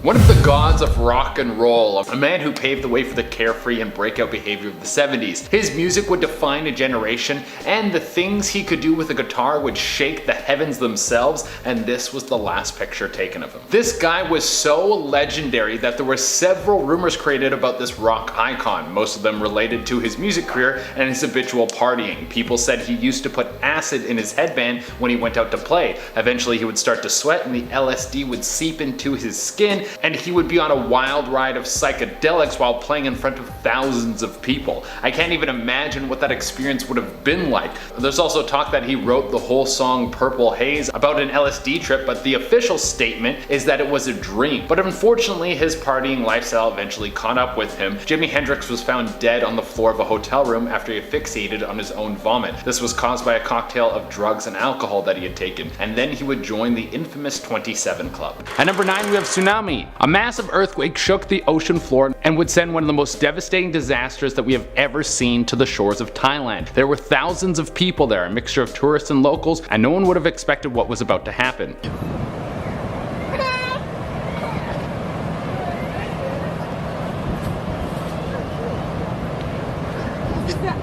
One of the gods of rock and roll, a man who paved the way for the carefree and breakout behavior of the 70s. His music would define a generation, and the things he could do with a guitar would shake the heavens themselves, and this was the last picture taken of him. This guy was so legendary that there were several rumors created about this rock icon, most of them related to his music career and his habitual partying. People said he used to put acid in his headband when he went out to play. Eventually he would start to sweat and the LSD would seep into his skin, and he would be on a wild ride of psychedelics while playing in front of thousands of people. I can't even imagine what that experience would have been like. There's also talk that he wrote the whole song Purple Haze about an LSD trip, but the official statement is that it was a dream. But unfortunately his partying lifestyle eventually caught up with him. Jimi Hendrix was found dead on the floor of a hotel room after he asphyxiated on his own vomit. This was caused by a cocktail of drugs and alcohol that he had taken, and then he would join the infamous 27 Club. At number 9 we have Tsunami. A massive earthquake shook the ocean floor and would send one of the most devastating disasters that we have ever seen to the shores of Thailand. There were thousands of people there, a mixture of tourists and locals, and no one would have expected what was about to happen.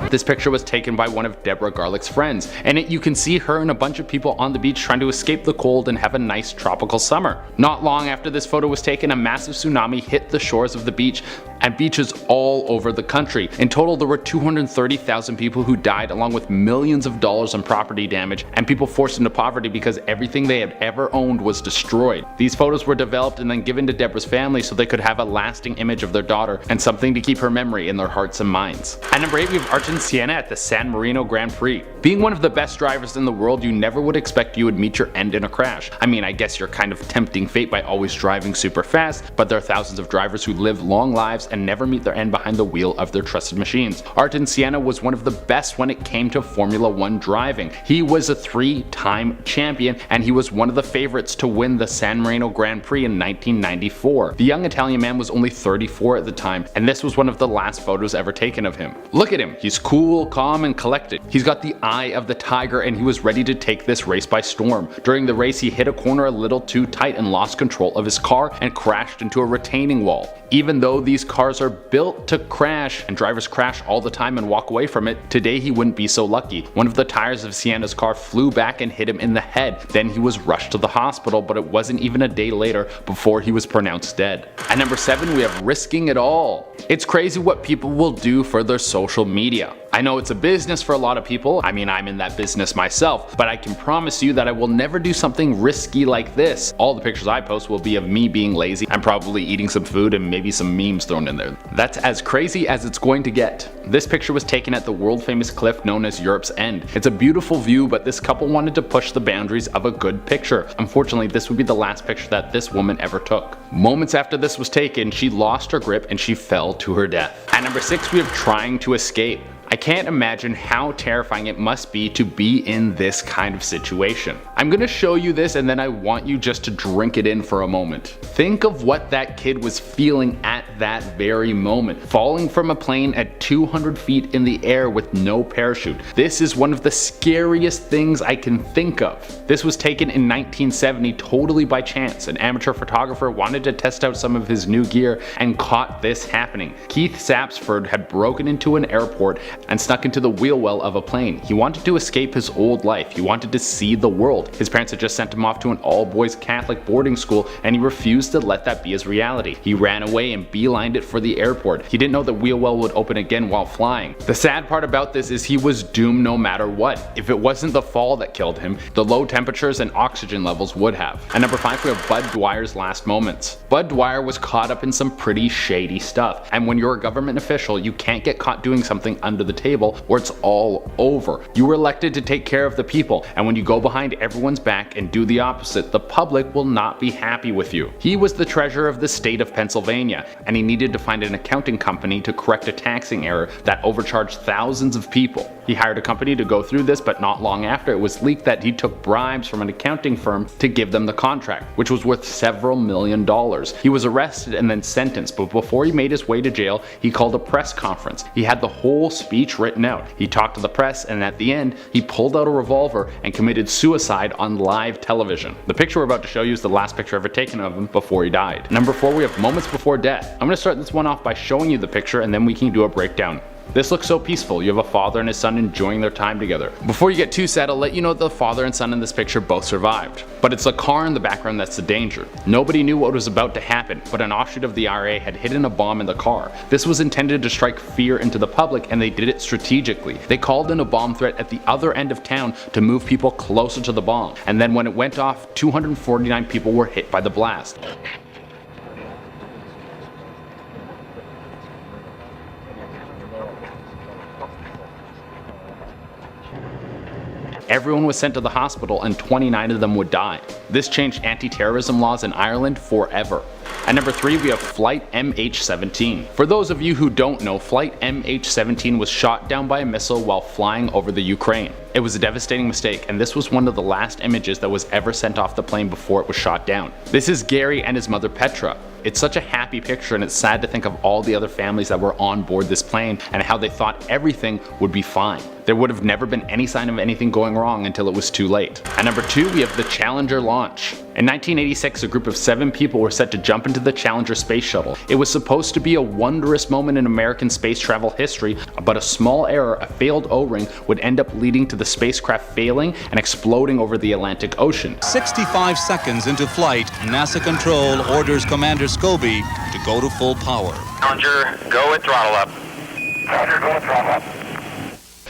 This picture was taken by one of Deborah Garlick's friends. In it you can see her and a bunch of people on the beach trying to escape the cold and have a nice tropical summer. Not long after this photo was taken, a massive tsunami hit the shores of the beach and beaches all over the country. In total there were 230,000 people who died, along with millions of dollars in property damage and people forced into poverty because everything they had ever owned was destroyed. These photos were developed and then given to Deborah's family so they could have a lasting image of their daughter and something to keep her memory in their hearts and minds. At number 8 we have Ayrton Senna at the San Marino Grand Prix. Being one of the best drivers in the world, you never would expect you would meet your end in a crash. I mean, I guess you're kind of tempting fate by always driving super fast, but there are thousands of drivers who live long lives and never meet their end behind the wheel of their trusted machines. Ayrton Senna was one of the best when it came to Formula 1 driving. He was a 3-time champion and he was one of the favorites to win the San Marino Grand Prix in 1994. The young Italian man was only 34 at the time, and this was one of the last photos ever taken of him. Look at him, he's cool, calm, and collected. He's got the eye of the tiger and he was ready to take this race by storm. During the race he hit a corner a little too tight and lost control of his car and crashed into a retaining wall. Even though these cars are built to crash and drivers crash all the time and walk away from it, today he wouldn't be so lucky. One of the tires of Senna's car flew back and hit him in the head. Then he was rushed to the hospital, but it wasn't even a day later before he was pronounced dead. At number 7 we have Risking It All. It's crazy what people will do for their social media. I know it's a business for a lot of people, I mean I'm in that business myself, but I can promise you that I will never do something risky like this. All the pictures I post will be of me being lazy. I'm probably eating some food and maybe some memes thrown in there. That's as crazy as it's going to get. This picture was taken at the world famous cliff known as Europe's End. It's a beautiful view, but this couple wanted to push the boundaries of a good picture. Unfortunately, this would be the last picture that this woman ever took. Moments after this was taken, she lost her grip and she fell to her death. At number 6 we have Trying to Escape. I can't imagine how terrifying it must be to be in this kind of situation. I'm gonna show you this and then I want you just to drink it in for a moment. Think of what that kid was feeling at that very moment. Falling from a plane at 200 feet in the air with no parachute. This is one of the scariest things I can think of. This was taken in 1970 totally by chance. An amateur photographer wanted to test out some of his new gear and caught this happening. Keith Sapsford had broken into an airport and snuck into the wheel well of a plane. He wanted to escape his old life. He wanted to see the world. His parents had just sent him off to an all-boys Catholic boarding school and he refused to let that be his reality. He ran away and beelined it for the airport. He didn't know the wheel well would open again while flying. The sad part about this is he was doomed no matter what. If it wasn't the fall that killed him, the low temperatures and oxygen levels would have. At number 5 we have Bud Dwyer's last moments. Bud Dwyer was caught up in some pretty shady stuff, and when you're a government official you can't get caught doing something under the table or it's all over. You were elected to take care of the people, and when you go behind everyone's back and do the opposite, the public will not be happy with you. He was the treasurer of the state of Pennsylvania, and he needed to find an accounting company to correct a taxing error that overcharged thousands of people. He hired a company to go through this, but not long after, it was leaked that he took bribes from an accounting firm to give them the contract, which was worth several $1,000,000. He was arrested and then sentenced, but before he made his way to jail, he called a press conference. He had the whole speech written out. He talked to the press, and at the end, he pulled out a revolver and committed suicide on live television. The picture we're about to show you is the last picture ever taken of him before he died. Number 4, we have moments before death. I'm going to start this one off by showing you the picture, and then we can do a breakdown. This looks so peaceful. You have a father and his son enjoying their time together. Before you get too sad, I'll let you know that the father and son in this picture both survived. But it's the car in the background that's the danger. Nobody knew what was about to happen, but an offshoot of the IRA had hidden a bomb in the car. This was intended to strike fear into the public, and they did it strategically. They called in a bomb threat at the other end of town to move people closer to the bomb. And then when it went off, 249 people were hit by the blast. Everyone was sent to the hospital and 29 of them would die. This changed anti-terrorism laws in Ireland forever. At number 3, we have Flight MH17. For those of you who don't know, Flight MH17 was shot down by a missile while flying over the Ukraine. It was a devastating mistake, and this was one of the last images that was ever sent off the plane before it was shot down. This is Gary and his mother Petra. It's such a happy picture, and it's sad to think of all the other families that were on board this plane and how they thought everything would be fine. There would have never been any sign of anything going wrong until it was too late. At number 2, we have the Challenger launch. In 1986, a group of 7 people were set to jump into the Challenger space shuttle. It was supposed to be a wondrous moment in American space travel history, but a small error, a failed O-ring, would end up leading to the spacecraft failing and exploding over the Atlantic Ocean. 65 seconds into flight, NASA Control orders Commander Scobie to go to full power. Challenger, go with throttle up. Challenger, go with throttle up.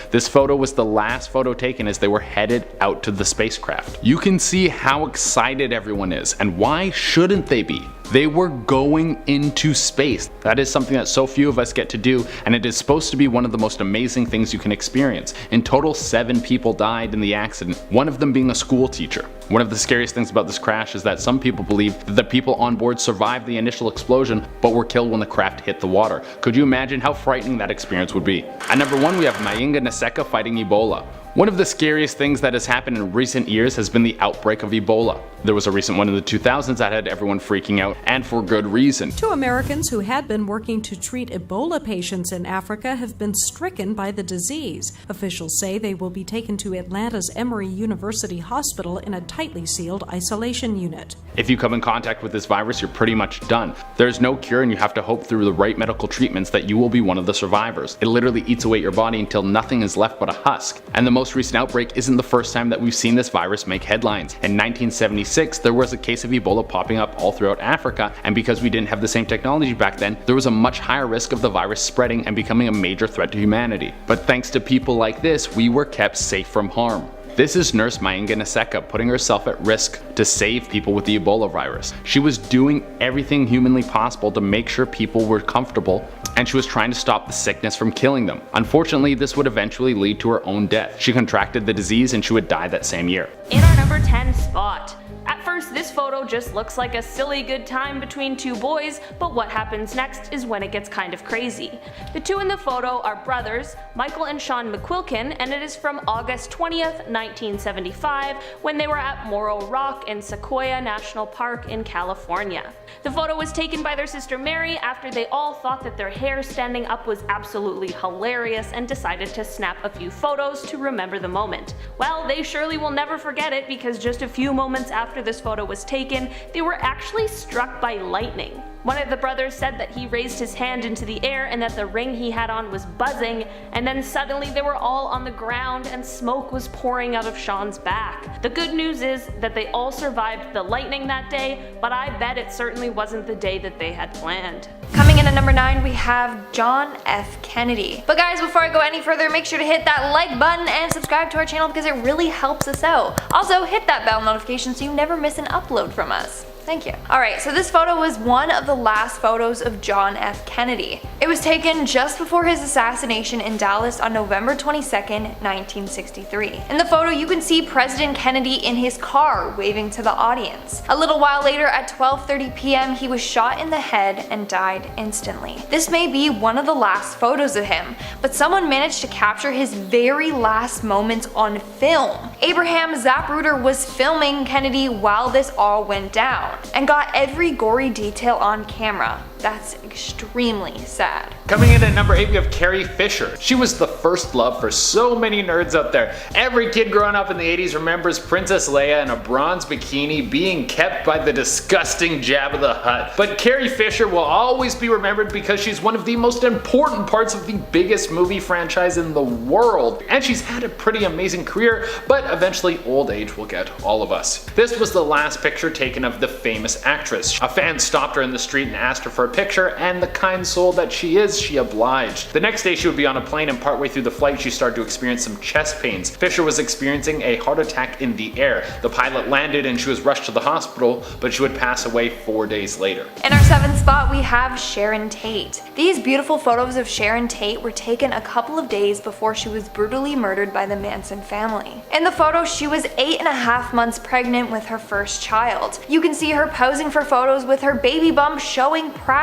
This photo was the last photo taken as they were headed out to the spacecraft. You can see how excited everyone is, and why shouldn't they be? They were going into space. That is something that so few of us get to do, and it is supposed to be one of the most amazing things you can experience. In total, 7 people died in the accident, one of them being a school teacher. One of the scariest things about this crash is that some people believe that the people on board survived the initial explosion but were killed when the craft hit the water. Could you imagine how frightening that experience would be? At number 1, we have Mayinga Nseka fighting Ebola. One of the scariest things that has happened in recent years has been the outbreak of Ebola. There was a recent one in the 2000s that had everyone freaking out, and for good reason. 2 Americans who had been working to treat Ebola patients in Africa have been stricken by the disease. Officials say they will be taken to Atlanta's Emory University Hospital in a tightly sealed isolation unit. If you come in contact with this virus, you're pretty much done. There's no cure, and you have to hope through the right medical treatments that you will be one of the survivors. It literally eats away at your body until nothing is left but a husk. And the most recent outbreak isn't the first time that we've seen this virus make headlines. In 1976, there was a case of Ebola popping up all throughout Africa, and because we didn't have the same technology back then, there was a much higher risk of the virus spreading and becoming a major threat to humanity. But thanks to people like this, we were kept safe from harm. This is nurse Mayinga Nseka putting herself at risk to save people with the Ebola virus. She was doing everything humanly possible to make sure people were comfortable, and she was trying to stop the sickness from killing them. Unfortunately, this would eventually lead to her own death. She contracted the disease and she would die that same year. In our number 10 spot. At first, this photo just looks like a silly good time between 2 boys, but what happens next is when it gets kind of crazy. The 2 in the photo are brothers, Michael and Sean McQuilkin, and it is from August 20th, 1975, when they were at Morro Rock in Sequoia National Park in California. The photo was taken by their sister Mary after they all thought that their hair standing up was absolutely hilarious and decided to snap a few photos to remember the moment. Well, they surely will never forget it, because just a few moments after this photo was taken, they were actually struck by lightning. One of the brothers said that he raised his hand into the air and that the ring he had on was buzzing, and then suddenly they were all on the ground and smoke was pouring out of Sean's back. The good news is that they all survived the lightning that day, but I bet it certainly wasn't the day that they had planned. Coming in at number 9, we have John F. Kennedy. But guys, before I go any further, make sure to hit that like button and subscribe to our channel because it really helps us out. Also, hit that bell notification so you never miss an upload from us. Thank you. Alright, so this photo was one of the last photos of John F. Kennedy. It was taken just before his assassination in Dallas on November 22nd, 1963. In the photo, you can see President Kennedy in his car waving to the audience. A little while later at 12:30 p.m., he was shot in the head and died instantly. This may be one of the last photos of him, but someone managed to capture his very last moments on film. Abraham Zapruder was filming Kennedy while this all went down, and got every gory detail on camera. That's extremely sad. Coming in at number 8, we have Carrie Fisher. She was the first love for so many nerds out there. Every kid growing up in the 80s remembers Princess Leia in a bronze bikini being kept by the disgusting Jabba the Hutt. But Carrie Fisher will always be remembered because she's one of the most important parts of the biggest movie franchise in the world. And she's had a pretty amazing career, but eventually old age will get all of us. This was the last picture taken of the famous actress. A fan stopped her in the street and asked her for a picture, and the kind soul that she is, she obliged. The next day she would be on a plane, and partway through the flight she started to experience some chest pains. Fisher was experiencing a heart attack in the air. The pilot landed and she was rushed to the hospital, but she would pass away 4 days later. In our 7th spot, we have Sharon Tate. These beautiful photos of Sharon Tate were taken a couple of days before she was brutally murdered by the Manson family. In the photo, she was 8.5 months pregnant with her first child. You can see her posing for photos with her baby bump showing proud.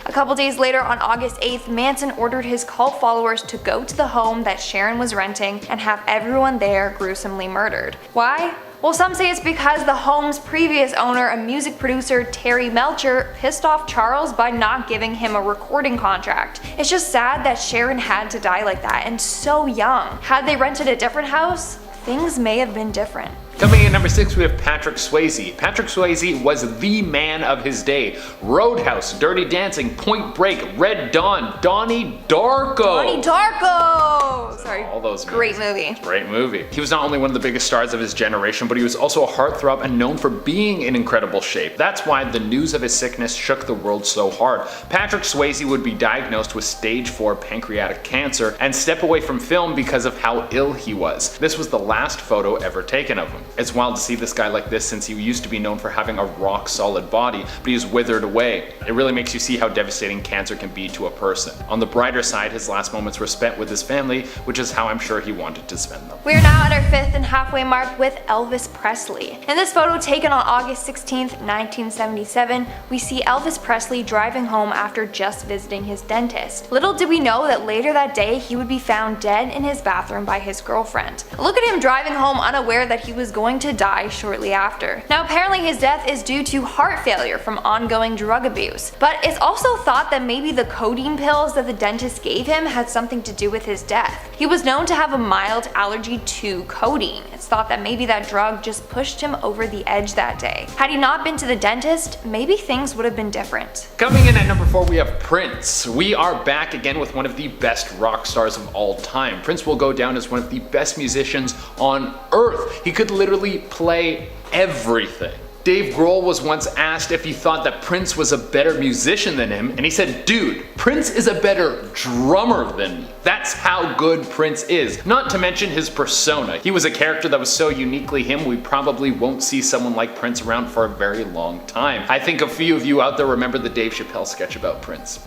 A couple days later, on August 8th, Manson ordered his cult followers to go to the home that Sharon was renting and have everyone there gruesomely murdered. Why? Well, some say it's because the home's previous owner, a music producer, Terry Melcher, pissed off Charles by not giving him a recording contract. It's just sad that Sharon had to die like that, and so young. Had they rented a different house, things may have been different. Coming in at number 6, we have Patrick Swayze. Patrick Swayze was the man of his day. Roadhouse, Dirty Dancing, Point Break, Red Dawn, Donnie Darko. Donnie Darko! Sorry, all those great movie. Great movie. He was not only one of the biggest stars of his generation, but he was also a heartthrob and known for being in incredible shape. That's why the news of his sickness shook the world so hard. Patrick Swayze would be diagnosed with stage 4 pancreatic cancer and step away from film because of how ill he was. This was the last photo ever taken of him. It's wild to see this guy like this, since he used to be known for having a rock solid body, but he's withered away. It really makes you see how devastating cancer can be to a person. On the brighter side, his last moments were spent with his family, which is how I'm sure he wanted to spend them. We are now at our 5th and halfway mark with Elvis Presley. In this photo taken on August 16th, 1977, we see Elvis Presley driving home after just visiting his dentist. Little did we know that later that day he would be found dead in his bathroom by his girlfriend. Look at him driving home unaware that he was going to die shortly after. Now apparently his death is due to heart failure from ongoing drug abuse, but it's also thought that maybe the codeine pills that the dentist gave him had something to do with his death. He was known to have a mild allergy to codeine. It's thought that maybe that drug just pushed him over the edge that day. Had he not been to the dentist, maybe things would have been different. Coming in at number 4, we have Prince. We are back again with one of the best rock stars of all time. Prince will go down as one of the best musicians on earth. He could literally play everything. Dave Grohl was once asked if he thought that Prince was a better musician than him, and he said, "Dude, Prince is a better drummer than me." That's how good Prince is. Not to mention his persona. He was a character that was so uniquely him, we probably won't see someone like Prince around for a very long time. I think a few of you out there remember the Dave Chappelle sketch about Prince.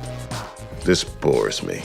This bores me.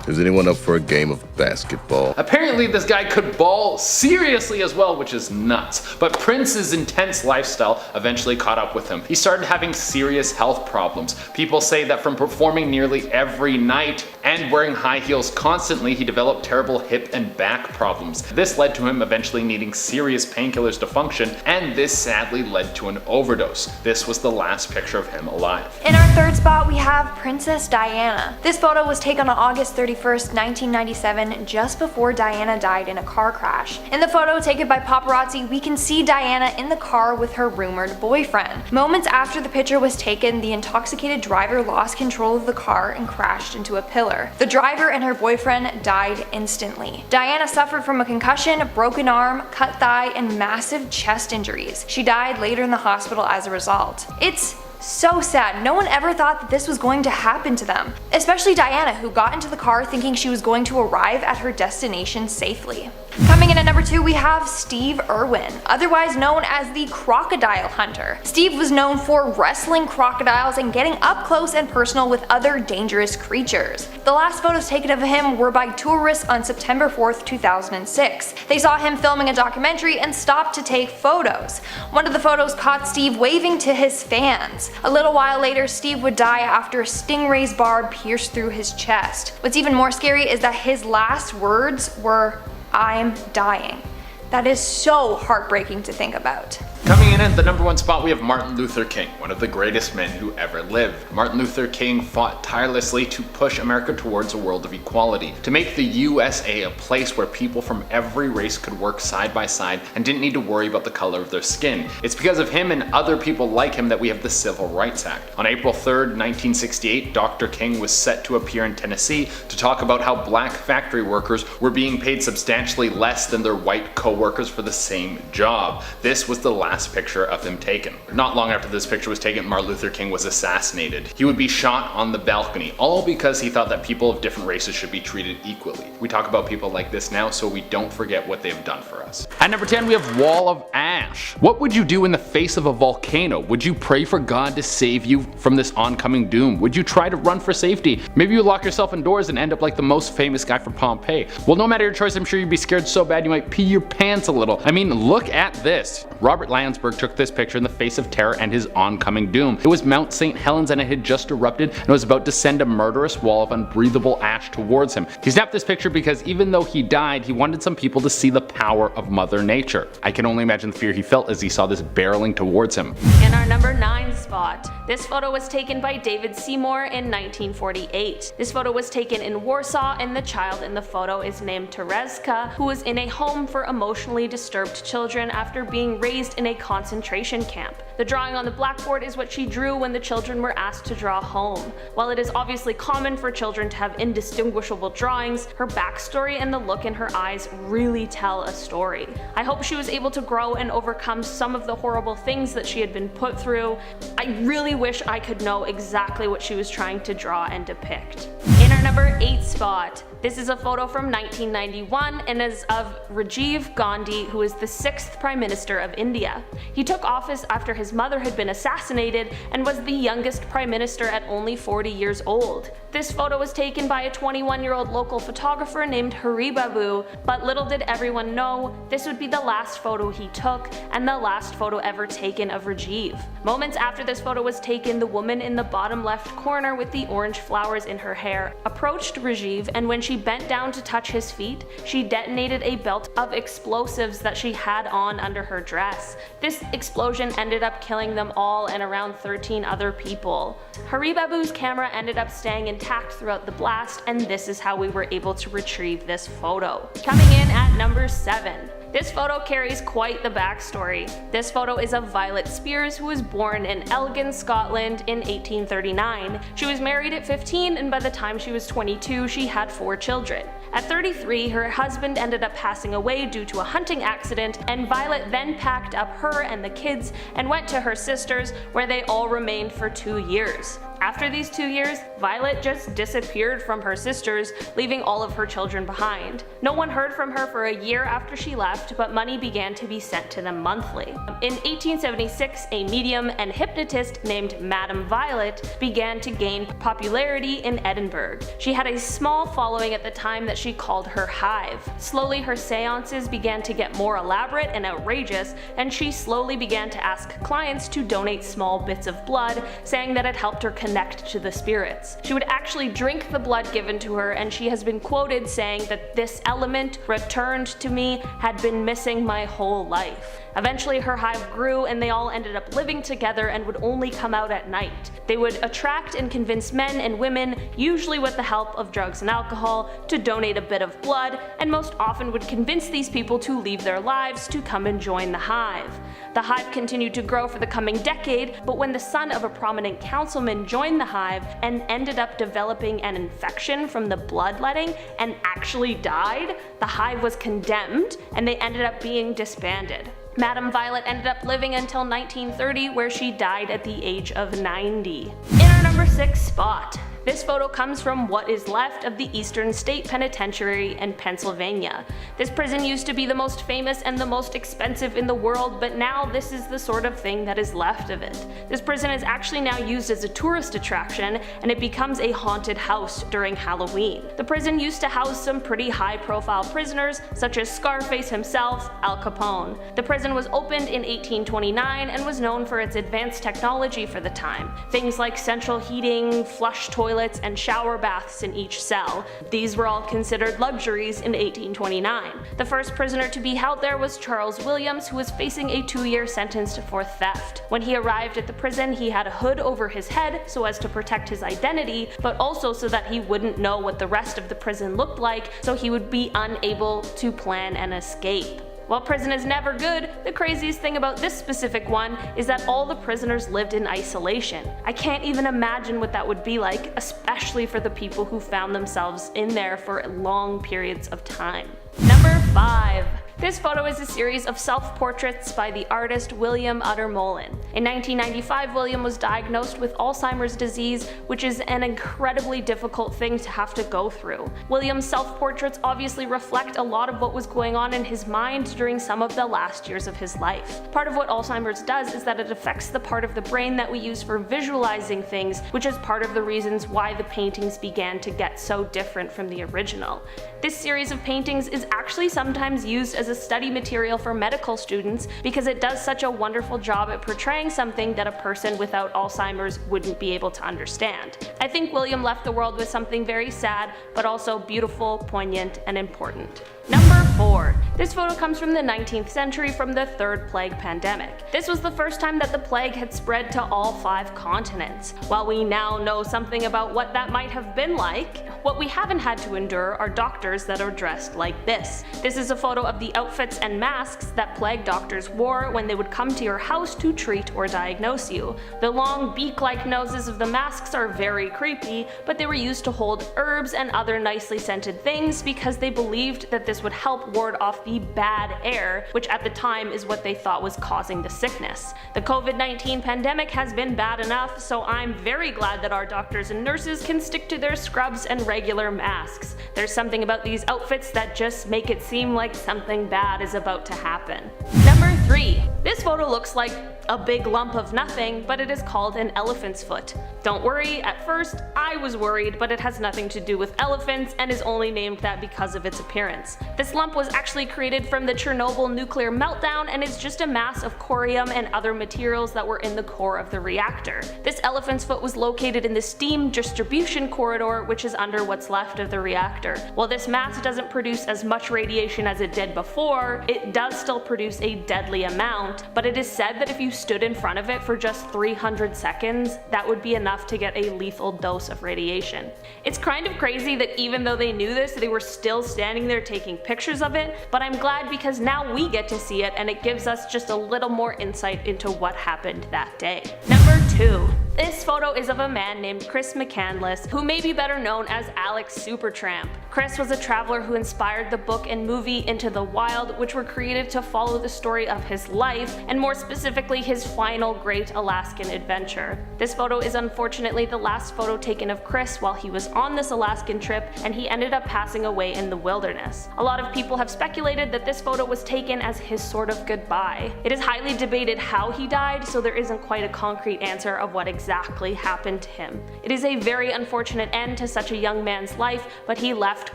Is anyone up for a game of basketball? Apparently this guy could ball seriously as well, which is nuts. But Prince's intense lifestyle eventually caught up with him. He started having serious health problems. People say that from performing nearly every night and wearing high heels constantly, he developed terrible hip and back problems. This led to him eventually needing serious painkillers to function, and this sadly led to an overdose. This was the last picture of him alive. In our 3rd spot, we have Princess Diana. This photo was taken on August 31st, 1997, just before Diana died in a car crash. In the photo taken by paparazzi, we can see Diana in the car with her rumored boyfriend. Moments after the picture was taken, the intoxicated driver lost control of the car and crashed into a pillar. The driver and her boyfriend died instantly. Diana suffered from a concussion, broken arm, cut thigh, and massive chest injuries. She died later in the hospital as a result. It's so sad. No one ever thought that this was going to happen to them. Especially Diana, who got into the car thinking she was going to arrive at her destination safely. Coming in at number 2, we have Steve Irwin, otherwise known as the Crocodile Hunter. Steve was known for wrestling crocodiles and getting up close and personal with other dangerous creatures. The last photos taken of him were by tourists on September 4th, 2006. They saw him filming a documentary and stopped to take photos. One of the photos caught Steve waving to his fans. A little while later, Steve would die after a stingray's barb pierced through his chest. What's even more scary is that his last words were, "I'm dying." That is so heartbreaking to think about. Coming in at the number 1 spot, we have Martin Luther King, one of the greatest men who ever lived. Martin Luther King fought tirelessly to push America towards a world of equality, to make the USA a place where people from every race could work side by side and didn't need to worry about the color of their skin. It's because of him and other people like him that we have the Civil Rights Act. On April 3rd, 1968, Dr. King was set to appear in Tennessee to talk about how black factory workers were being paid substantially less than their white co-workers for the same job. This was the last picture of him taken. Not long after this picture was taken, Martin Luther King was assassinated. He would be shot on the balcony, all because he thought that people of different races should be treated equally. We talk about people like this now so we don't forget what they've done for us. At number 10, we have Wall of Ash. What would you do in the face of a volcano? Would you pray for God to save you from this oncoming doom? Would you try to run for safety? Maybe you lock yourself indoors and end up like the most famous guy from Pompeii. Well, no matter your choice, I'm sure you'd be scared so bad you might pee your pants a little. I mean, look at this. Robert Landsberg took this picture in the face of terror and his oncoming doom. It was Mount St. Helens and it had just erupted and was about to send a murderous wall of unbreathable ash towards him. He snapped this picture because even though he died, he wanted some people to see the power of Mother Nature. I can only imagine the fear he felt as he saw this barreling towards him. In our number 9 spot, this photo was taken by David Seymour in 1948. This photo was taken in Warsaw and the child in the photo is named Terezka, who was in a home for emotionally disturbed children after being raised in a concentration camp. The drawing on the blackboard is what she drew when the children were asked to draw home. While it is obviously common for children to have indistinguishable drawings, her backstory and the look in her eyes really tell a story. I hope she was able to grow and overcome some of the horrible things that she had been put through. I really wish I could know exactly what she was trying to draw and depict. In our number 8 spot, this is a photo from 1991 and is of Rajiv Gandhi, who is the 6th Prime Minister of India. He took office after his mother had been assassinated and was the youngest Prime Minister at only 40 years old. This photo was taken by a 21-year-old local photographer named Haribabu, but little did everyone know, this would be the last photo he took and the last photo ever taken of Rajiv. Moments after this photo was taken, the woman in the bottom left corner with the orange flowers in her hair approached Rajiv, and when she bent down to touch his feet, she detonated a belt of explosives that she had on under her dress. This explosion ended up killing them all and around 13 other people. Haribabu's camera ended up staying intact throughout the blast, and this is how we were able to retrieve this photo. Coming in at number 7. This photo carries quite the backstory. This photo is of Violet Spears, who was born in Elgin, Scotland in 1839. She was married at 15 and by the time she was 22 she had 4 children. At 33, her husband ended up passing away due to a hunting accident, and Violet then packed up her and the kids and went to her sister's, where they all remained for 2 years. After these 2 years, Violet just disappeared from her sisters, leaving all of her children behind. No one heard from her for a year after she left, but money began to be sent to them monthly. In 1876, a medium and hypnotist named Madame Violet began to gain popularity in Edinburgh. She had a small following at the time that she called her Hive. Slowly her seances began to get more elaborate and outrageous, and she slowly began to ask clients to donate small bits of blood, saying that it helped her connect to the spirits. She would actually drink the blood given to her, and she has been quoted saying that this element returned to me had been missing my whole life. Eventually her hive grew and they all ended up living together and would only come out at night. They would attract and convince men and women, usually with the help of drugs and alcohol, to donate a bit of blood, and most often would convince these people to leave their lives to come and join the hive. The hive continued to grow for the coming decade, but when the son of a prominent councilman joined the hive and ended up developing an infection from the bloodletting and actually died, the hive was condemned and they ended up being disbanded. Madame Violet ended up living until 1930, where she died at the age of 90. In our number 6 spot. This photo comes from what is left of the Eastern State Penitentiary in Pennsylvania. This prison used to be the most famous and the most expensive in the world, but now this is the sort of thing that is left of it. This prison is actually now used as a tourist attraction, and it becomes a haunted house during Halloween. The prison used to house some pretty high-profile prisoners, such as Scarface himself, Al Capone. The prison was opened in 1829 and was known for its advanced technology for the time. Things like central heating, flush toilets, and shower baths in each cell. These were all considered luxuries in 1829. The first prisoner to be held there was Charles Williams, who was facing a 2-year sentence for theft. When he arrived at the prison, he had a hood over his head so as to protect his identity, but also so that he wouldn't know what the rest of the prison looked like, so he would be unable to plan an escape. While prison is never good, the craziest thing about this specific one is that all the prisoners lived in isolation. I can't even imagine what that would be like, especially for the people who found themselves in there for long periods of time. Number 5. This photo is a series of self-portraits by the artist William Utermohlen. In 1995, William was diagnosed with Alzheimer's disease, which is an incredibly difficult thing to have to go through. William's self-portraits obviously reflect a lot of what was going on in his mind during some of the last years of his life. Part of what Alzheimer's does is that it affects the part of the brain that we use for visualizing things, which is part of the reasons why the paintings began to get so different from the original. This series of paintings is actually sometimes used as a study material for medical students because it does such a wonderful job at portraying something that a person without Alzheimer's wouldn't be able to understand. I think William left the world with something very sad, but also beautiful, poignant, and important. Number 4. This photo comes from the 19th century from the Third Plague pandemic. This was the first time that the plague had spread to all 5 continents. While we now know something about what that might have been like, what we haven't had to endure are doctors that are dressed like this. This is a photo of the outfits and masks that plague doctors wore when they would come to your house to treat or diagnose you. The long beak-like noses of the masks are very creepy, but they were used to hold herbs and other nicely scented things because they believed that this would help ward off the bad air, which at the time is what they thought was causing the sickness. The COVID-19 pandemic has been bad enough, so I'm very glad that our doctors and nurses can stick to their scrubs and regular masks. There's something about these outfits that just make it seem like something bad is about to happen. Number 3. This photo looks like a big lump of nothing, but it is called an elephant's foot. Don't worry, at first I was worried, but it has nothing to do with elephants and is only named that because of its appearance. This lump was actually created from the Chernobyl nuclear meltdown and is just a mass of corium and other materials that were in the core of the reactor. This elephant's foot was located in the steam distribution corridor, which is under what's left of the reactor. While this mass doesn't produce as much radiation as it did before, it does still produce a deadly amount, but it is said that if you stood in front of it for just 300 seconds, that would be enough to get a lethal dose of radiation. It's kind of crazy that even though they knew this, they were still standing there taking pictures of it, but I'm glad because now we get to see it and it gives us just a little more insight into what happened that day. Number 2. This photo is of a man named Chris McCandless, who may be better known as Alex Supertramp. Chris was a traveler who inspired the book and movie Into the Wild, which were created to follow the story of his life, and more specifically his final great Alaskan adventure. This photo is unfortunately the last photo taken of Chris while he was on this Alaskan trip, and he ended up passing away in the wilderness. A lot of people have speculated that this photo was taken as his sort of goodbye. It is highly debated how he died, so there isn't quite a concrete answer of what exactly happened to him. It is a very unfortunate end to such a young man's life, but he left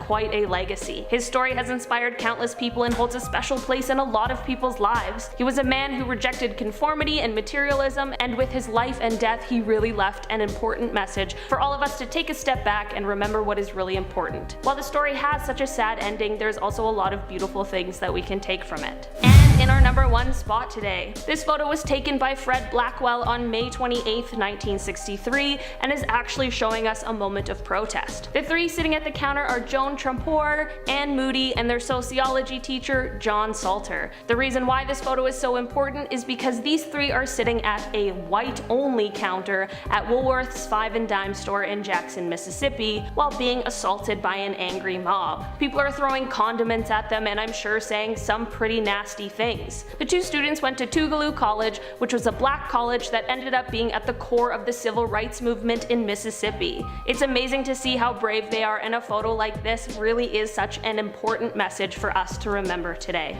quite a legacy. His story has inspired countless people and holds a special place in a lot of people's lives. He was a man who rejected conformity and materialism, and with his life and death he really left an important message for all of us to take a step back and remember what is really important. While the story has such a sad ending, there's also a lot of beautiful things that we can take from it. And in our number 1 spot today, this photo was taken by Fred Blackwell on May 28th, 1963, and is actually showing us a moment of protest. The 3 sitting at the counter are Joan Trumpour, Anne Moody, and their sociology teacher, John Salter. The reason why this photo is so important is because these 3 are sitting at a white-only counter at Woolworth's Five and Dime store in Jackson, Mississippi, while being assaulted by an angry mob. People are throwing condiments at them and I'm sure saying some pretty nasty things, things. The two students went to Tougaloo College, which was a black college that ended up being at the core of the civil rights movement in Mississippi. It's amazing to see how brave they are, and a photo like this really is such an important message for us to remember today.